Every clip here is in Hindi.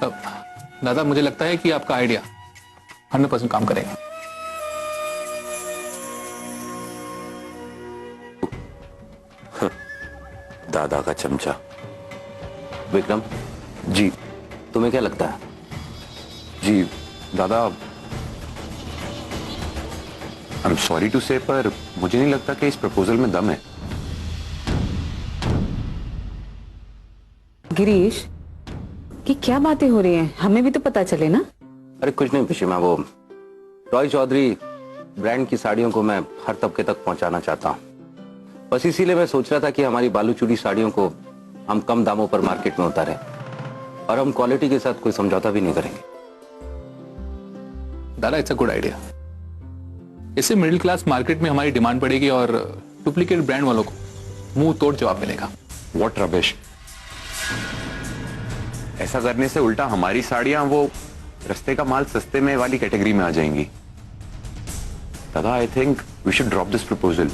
दादा, मुझे लगता है कि आपका आइडिया 100% काम करेगा। दादा का चमचा। विक्रम जी। तुम्हें क्या लगता है? जी दादा, आई एम सॉरी टू से, पर मुझे नहीं लगता कि इस प्रपोजल में दम है। गिरीश, कि क्या बातें हो रही हैं? हमें भी तो पता चले ना। अरे कुछ नहीं पिशिमा, वो रॉय चौधरी ब्रांड की साड़ियों को मैं हर तबके तक पहुंचाना चाहता हूं। बस इसीलिए मैं सोच रहा था कि हमारी बालूचूड़ी साड़ियों को हम कम दामों पर मार्केट में उतारें और हम क्वालिटी के साथ कोई समझौता भी नहीं करेंगे। दादा, इट्स अ गुड आइडिया। इससे मिडिल क्लास मार्केट में हमारी डिमांड बढ़ेगी और डुप्लीकेट ब्रांड वालों को मुंह तोड़ जवाब मिलेगा। What rubbish. ऐसा करने से उल्टा हमारी साड़ियां वो रस्ते का माल सस्ते में वाली कैटेगरी में आ जाएंगी। दादा, I think we should drop this proposal.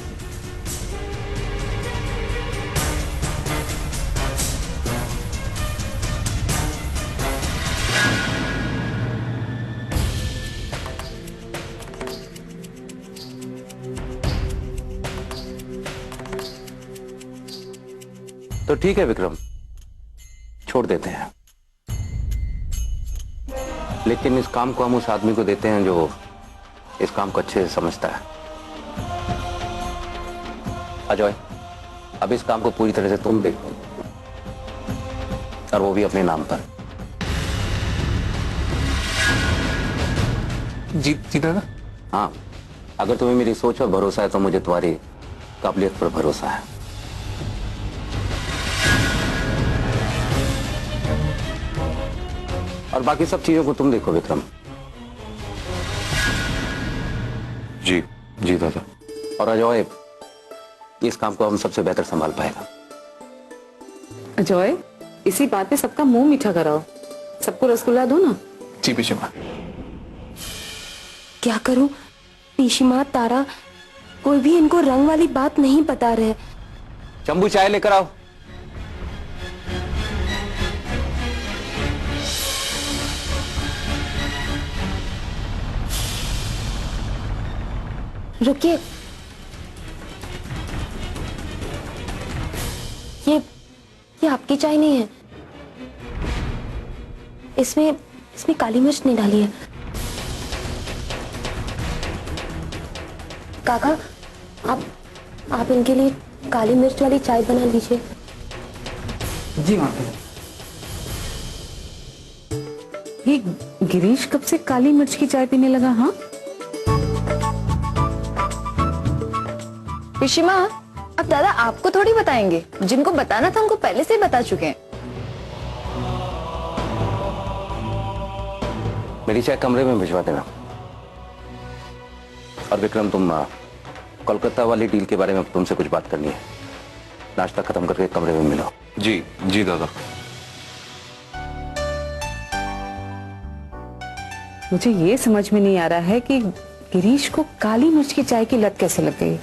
तो ठीक है विक्रम, छोड़ देते हैं, लेकिन इस काम को हम उस आदमी को देते हैं जो इस काम को अच्छे से समझता है। अजय, अब इस काम को पूरी तरह से तुम देखो, और वो भी अपने नाम पर। जी जी दादा। हाँ, अगर तुम्हें मेरी सोच और भरोसा है तो मुझे तुम्हारी काबिलियत पर भरोसा है। और बाकी सब चीजों को तुम देखो विक्रम। जी जी दादा। और अजय, इस काम को हम सबसे बेहतर संभाल पाएगा। अजय, इसी बात पे सबका मुंह मीठा कराओ, सबको रसगुल्ला दो ना। जी पिशिमा। क्या करूं? पिशिमा, तारा, कोई भी इनको रंग वाली बात नहीं बता रहे। चंबू, चाय लेकर आओ। रुकिए, ये आपकी चाय नहीं है। इसमें काली मिर्च नहीं डाली है। काका, आप इनके लिए काली मिर्च वाली चाय बना लीजिए। जी माता। ये गिरीश कब से काली मिर्च की चाय पीने लगा? हाँ, पिशिमा, अब दादा आपको थोड़ी बताएंगे, जिनको बताना था उनको पहले से ही बता चुके हैं। मेरी चाय कमरे में भिजवा देना। और विक्रम, तुम कोलकाता वाली डील के बारे में तुमसे कुछ बात करनी है। नाश्ता खत्म करके कमरे में मिलो। जी जी दादा। मुझे ये समझ में नहीं आ रहा है कि गिरीश को काली मिर्च की चाय की लत कैसे लग गई।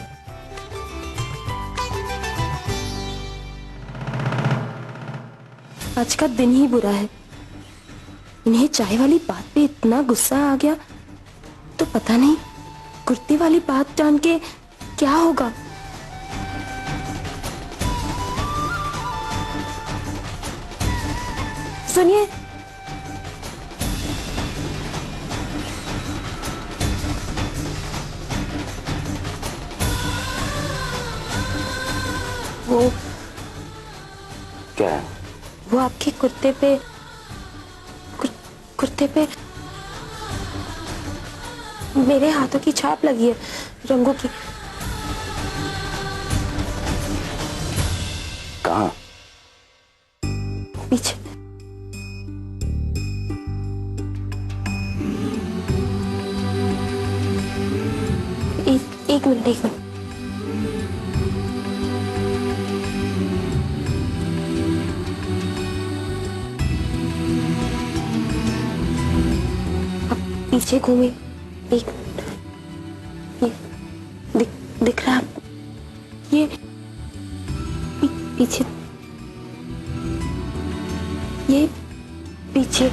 आज का दिन ही बुरा है। इन्हें चाय वाली बात पे इतना गुस्सा आ गया तो पता नहीं कुर्ती वाली बात जान के क्या होगा। सुनिए, वो क्या है? वो आपके कुर्ते पे मेरे हाथों की छाप लगी है, रंगों की। कहाँ? पीछे। एक मिनट। पीछे घूमे, एक ये दिख रहा है? ये पीछे, ये पीछे।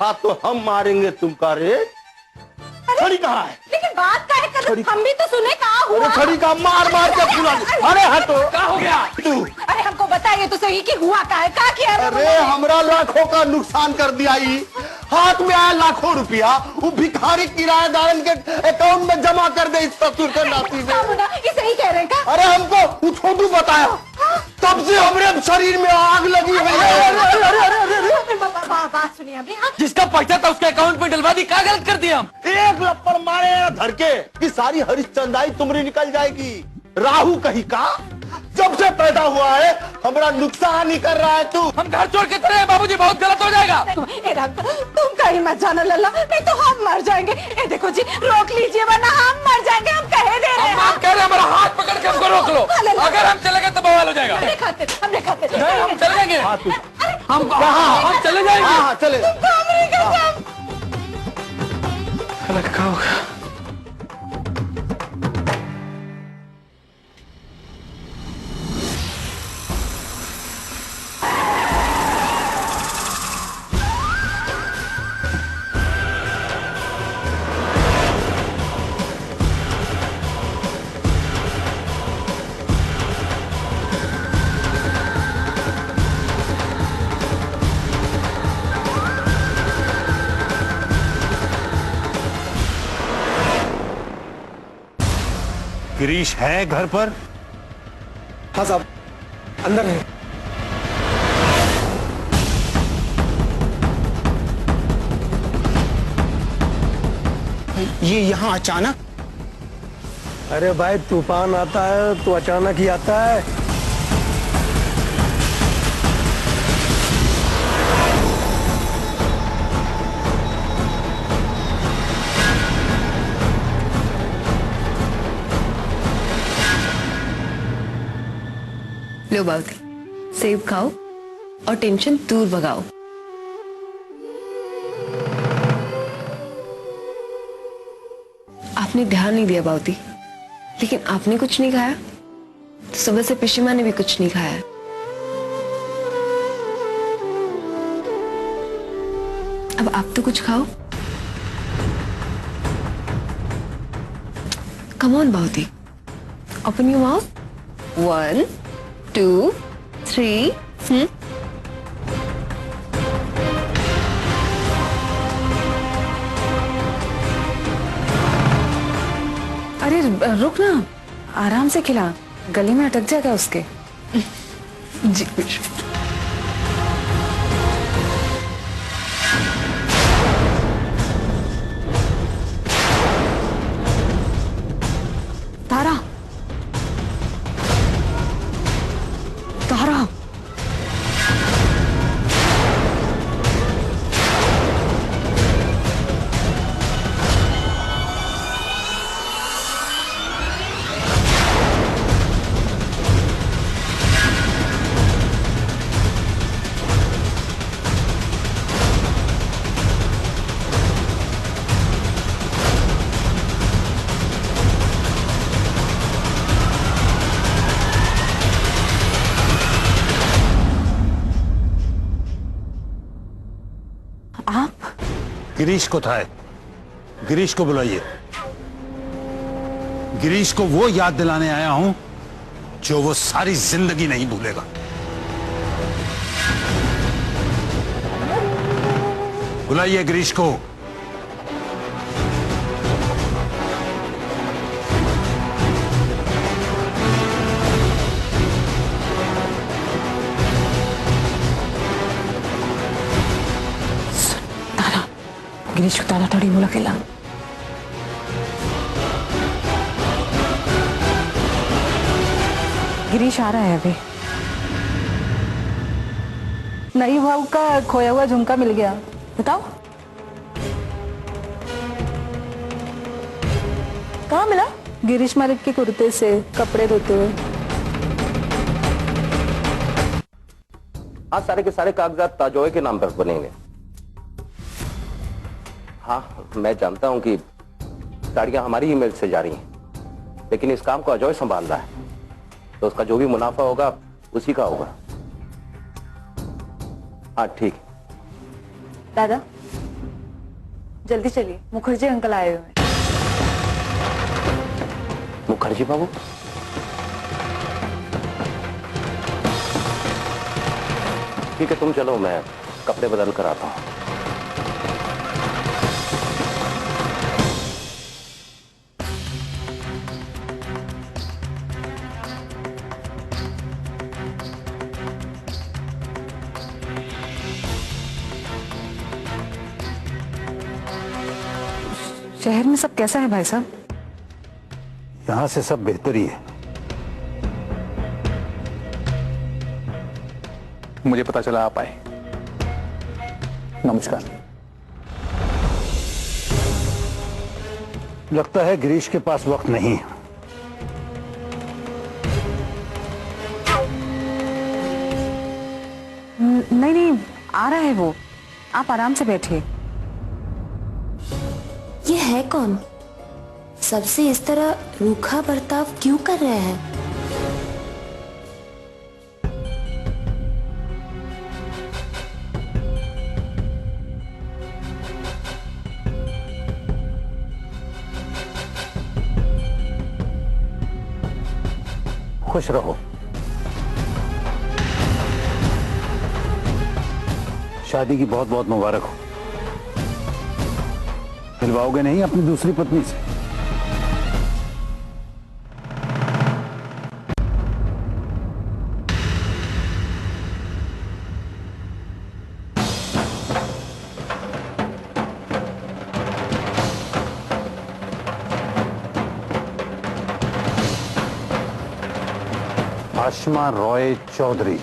था तो हम मारेंगे तुमका रे। छड़ी कहाँ है? लेकिन बात का है छड़ी हम भी तो सुने कहाँ हुआ। अरे छड़ी का मार मार के फुला। अरे हटो। क्या हो गया? तू अरे हमको बताइए तो सही कि हुआ का है, क्या किया है? अरे हमरा लाखों का नुकसान कर दिया। ही हाथ में आया लाखों रुपया, वो भिखारी किराएदारन के अकाउंट में जमा कर दे इस ससुर के नाती में। ये सही कह रहे हैं क्या? अरे हमको वो छोटू बताया, तब से हमरे शरीर में आग लगी हुई है। बात सुनिए अभी। जिसका पैसा था उसके अकाउंट में डलवा दी, क्या गलत कर दिया हम? एक लप्पड़ मारे धर के कि सारी हरिश्चंदाई तुम्हारी निकल जाएगी। राहु कहीं का जब से पैदा हुआ है हमारा नुकसान ही कर रहा है तू। हम घर छोड़ के चले बाबूजी, बहुत गलत हो जाएगा। तुम कहीं मत जाना लल्ला, नहीं तो हम मर जाएंगे। ये देखो जी, रोक लीजिए वरना हम मर जाएंगे। हम कहे दे रहे हैं। हम कह रहे हैं हमारा हाथ पकड़ के हमको रोक लो, अगर हम चले गए तो बवाल हो जाएगा। हमने खाते नहीं, हम चले जाएंगे। हम चले जाएंगे। हाँ चले। रखा होगा। गिरीश है घर पर? हाँ साहब, अंदर है। ये यहाँ अचानक? अरे भाई तूफान आता है तो अचानक ही आता है। लो बाबूजी, सेब खाओ और टेंशन दूर भगाओ। आपने ध्यान नहीं दिया बाबूजी, लेकिन आपने कुछ नहीं खाया तो सुबह से पिशिमा ने भी कुछ नहीं खाया। अब आप तो कुछ खाओ। कम ऑन बाबूजी, ओपन योर माउथ। 1 2 3। अरे रुक ना, आराम से खिला, गले में अटक जाएगा उसके। जी तारा, तारा, आप? गिरीश को था। गिरीश को बुलाइए। गिरीश को वो याद दिलाने आया हूं जो वो सारी जिंदगी नहीं भूलेगा। बुलाइए गिरीश को। गिरीश को तारा थोड़ी बोला खेला। गिरीश आ रहा है अभी। नई भाव का खोया हुआ झुमका मिल गया। बताओ कहाँ मिला? गिरीश मालिक के कुर्ते से कपड़े धोते हुए। हाँ, सारे के सारे कागजात ताजोए के नाम पर बनेंगे। हाँ, मैं जानता हूं कि साड़ियां हमारी ही मिल से जा रही हैं, लेकिन इस काम को अजय संभाल रहा है, तो उसका जो भी मुनाफा होगा उसी का होगा। हाँ ठीक। दादा, जल्दी चलिए, मुखर्जी अंकल आए हुए हैं। मुखर्जी बाबू? ठीक है, तुम चलो, मैं कपड़े बदल कर आता हूं। शहर में सब कैसा है भाई साहब? यहां से सब बेहतर ही है। मुझे पता चला आप आए। नमस्कार। लगता है गिरीश के पास वक्त नहीं। नहीं नहीं, आ रहा है वो, आप आराम से बैठिए। ये है कौन? सबसे इस तरह रूखा बर्ताव क्यों कर रहे हैं? खुश रहो। शादी की बहुत बहुत मुबारक हो। मिलवाओगे नहीं अपनी दूसरी पत्नी से? आशमा रॉय चौधरी,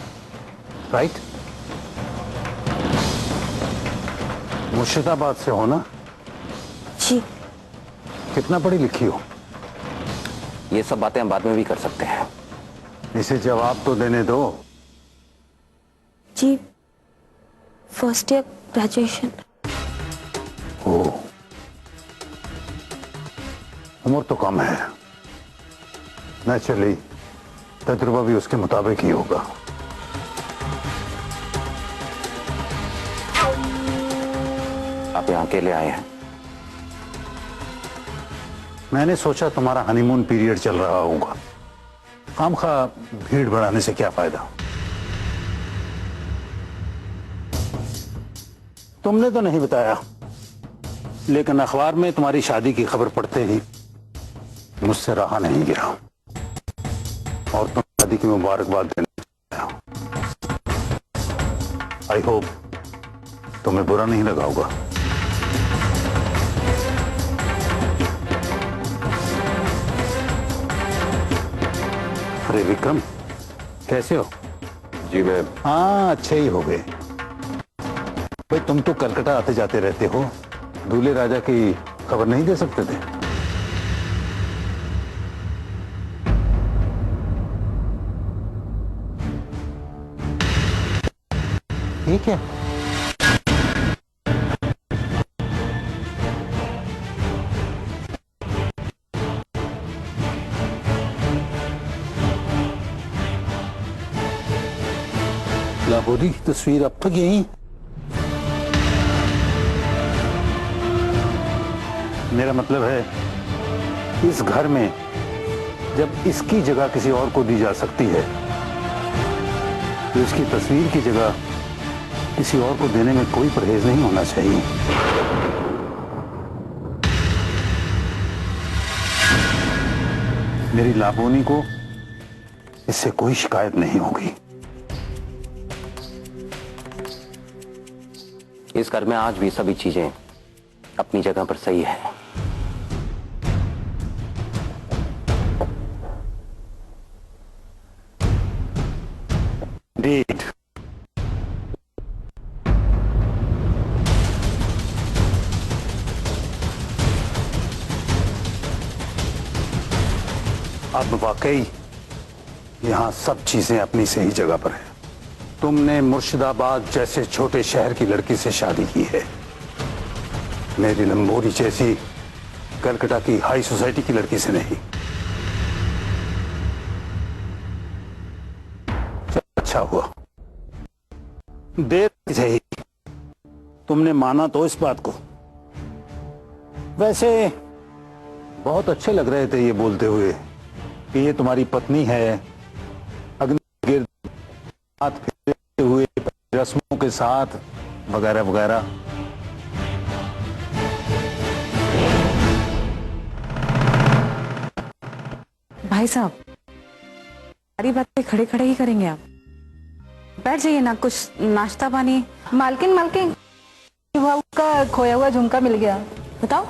राइट? मुर्शिदाबाद से हो ना? जी। कितना पढ़ी लिखी हो? ये सब बातें हम बाद में भी कर सकते हैं। इसे जवाब तो देने दो। जी, फर्स्ट ईयर ग्रेजुएशन। ओ, उम्र तो कम है, नेचुरली तजुर्बा भी उसके मुताबिक ही होगा। आप यहाँ अकेले आए हैं? मैंने सोचा तुम्हारा हनीमून पीरियड चल रहा होगा, खामखा भीड़ बढ़ाने से क्या फायदा। तुमने तो नहीं बताया, लेकिन अखबार में तुम्हारी शादी की खबर पढ़ते ही मुझसे रहा नहीं गिरा और तुम शादी की मुबारकबाद देने आया। आई होप तुम्हें बुरा नहीं लगा होगा। अरे विक्रम, कैसे हो? जी मैं हाँ, अच्छे ही हो गए। भाई तुम तो कलकत्ता आते जाते रहते हो, दूल्हे राजा की खबर नहीं दे सकते थे? ठीक है, लाहौरी की तस्वीर अब तक यही। मेरा मतलब है इस घर में जब इसकी जगह किसी और को दी जा सकती है तो इसकी तस्वीर की जगह किसी और को देने में कोई परहेज नहीं होना चाहिए। मेरी लाबोनी को इससे कोई शिकायत नहीं होगी। इस घर में आज भी सभी चीजें अपनी जगह पर सही है। डेट अब वाकई यहां सब चीजें अपनी सही जगह पर है। तुमने मुर्शिदाबाद जैसे छोटे शहर की लड़की से शादी की है, मेरी लंबोरी जैसी कलकत्ता की हाई सोसाइटी की लड़की से नहीं। अच्छा हुआ, देर से ही तुमने माना तो इस बात को वैसे बहुत अच्छे लग रहे थे ये बोलते हुए कि ये तुम्हारी पत्नी है, अग्नि गिर्द हाथ फेरते हुए रस्मों के साथ वगैरह वगैरह। भाई साहब, सारी बातें खड़े खड़े ही करेंगे आप? बैठ जाइए ना, कुछ नाश्ता पानी। मालकिन मालकिन, बाबू का खोया हुआ झुमका मिल गया। बताओ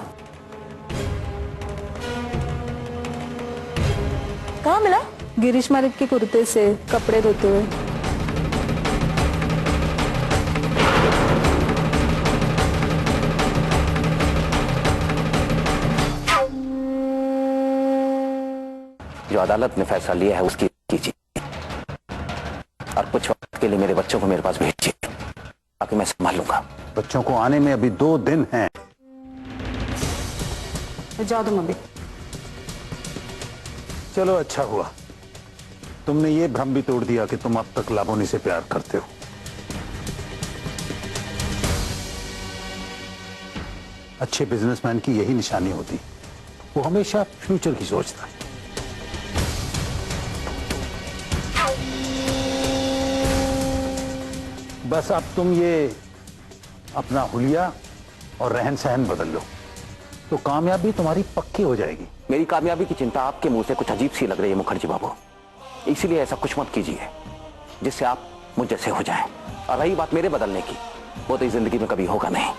कहाँ मिला? गिरीश मालिक के कुर्ते से कपड़े धोते हुए। जो अदालत ने फैसला लिया है उसकी कीजिए और कुछ वक्त के लिए मेरे बच्चों को मेरे पास भेजिए, बाकी मैं संभाल लूंगा। बच्चों को आने में अभी 2 दिन हैं। जाओ तुम अभी। चलो अच्छा हुआ, तुमने ये भ्रम भी तोड़ दिया कि तुम अब तक लाबोनी से प्यार करते हो। अच्छे बिजनेसमैन की यही निशानी होती, वो हमेशा फ्यूचर की सोचता है। बस अब तुम ये अपना हुलिया और रहन सहन बदल लो तो कामयाबी तुम्हारी पक्की हो जाएगी। मेरी कामयाबी की चिंता आपके मुंह से कुछ अजीब सी लग रही है मुखर्जी बाबू, इसीलिए ऐसा कुछ मत कीजिए जिससे आप मुझ जैसे हो जाएं। और रही बात मेरे बदलने की, वो तो इस जिंदगी में कभी होगा नहीं,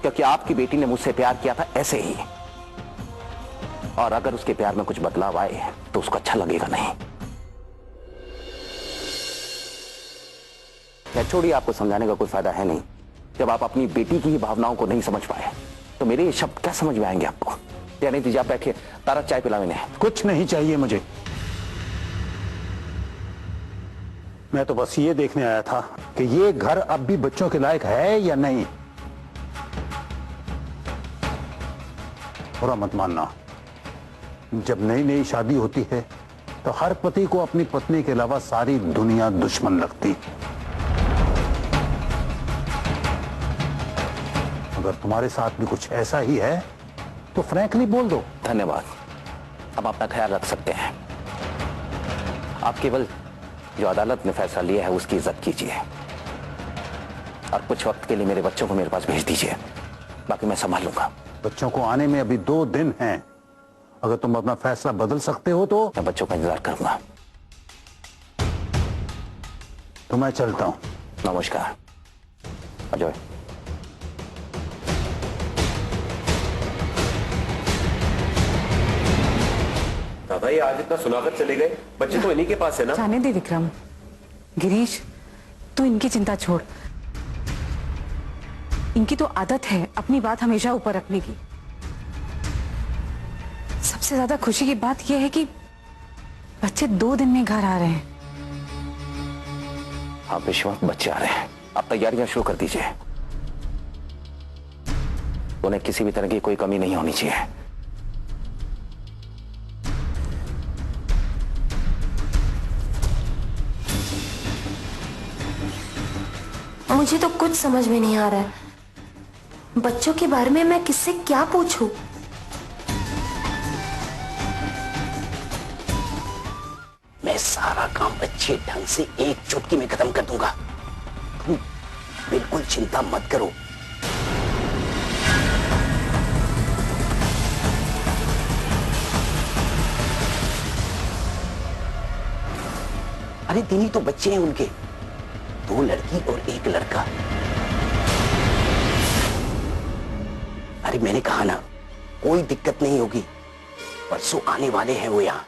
क्योंकि आपकी बेटी ने मुझसे प्यार किया था ऐसे ही, और अगर उसके प्यार में कुछ बदलाव आए तो उसको अच्छा लगेगा नहीं। मैं छोड़िए, आपको समझाने का कोई फायदा है नहीं। जब आप अपनी बेटी की ही भावनाओं को नहीं समझ पाए तो मेरे ये शब्द क्या समझ में आएंगे आपको? या नहीं दीजिए, आप बैठिए, तारा चाय पिला मैंने। कुछ नहीं चाहिए मुझे, मैं तो बस ये देखने आया था कि ये घर अब भी बच्चों के लायक है या नहीं। बुरा मत मानना, जब नई नई शादी होती है तो हर पति को अपनी पत्नी के अलावा सारी दुनिया दुश्मन लगती। अगर तुम्हारे साथ भी कुछ ऐसा ही है तो फ्रैंकली बोल दो। धन्यवाद, अब अपना ख्याल रख सकते हैं। आप केवल जो अदालत ने फैसला लिया है उसकी इज्जत कीजिए और कुछ वक्त के लिए मेरे बच्चों को मेरे पास भेज दीजिए, बाकी मैं संभाल लूंगा। बच्चों को आने में अभी 2 दिन हैं, अगर तुम अपना फैसला बदल सकते हो तो मैं बच्चों का इंतजार करूंगा। तो मैं चलता हूं। नमस्कार अजय। दादा ये आज इतना सुनाकर चले गए, बच्चे तो इन्हीं के पास है ना? जाने दे विक्रम। गिरीश, तू इनकी चिंता छोड़, इनकी तो आदत है अपनी बात हमेशा ऊपर रखने की। सबसे ज्यादा खुशी की बात यह है कि बच्चे 2 दिन में घर आ रहे हैं। हाँ पेशवा, बच्चे आ रहे हैं, आप तैयारियां शुरू कर दीजिए। उन्हें किसी भी तरह की कोई कमी नहीं होनी चाहिए। मुझे तो कुछ समझ में नहीं आ रहा है, बच्चों के बारे में मैं किससे क्या पूछूं? मैं सारा काम अच्छे ढंग से एक चुटकी में खत्म कर दूंगा, तुम बिल्कुल चिंता मत करो। अरे तीन ही तो बच्चे हैं उनके, 2 लड़की और 1 लड़का। अरे मैंने कहा ना, कोई दिक्कत नहीं होगी, परसों आने वाले हैं वो यहाँ।